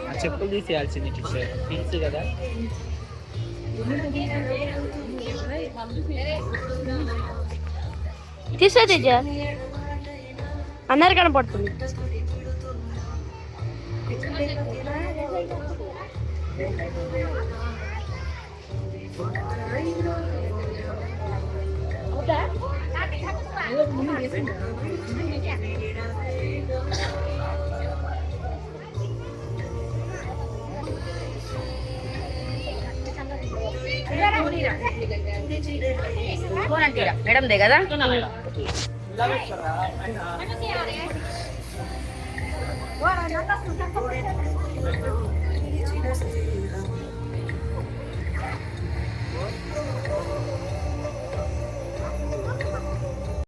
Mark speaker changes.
Speaker 1: ఆ చెప్పులు తీసేయాల్సింది టీచర్ తెలుసు కదా.
Speaker 2: తీసే టీచర్ అందరు కనపడుతుంది.
Speaker 3: మేడం దే కదా.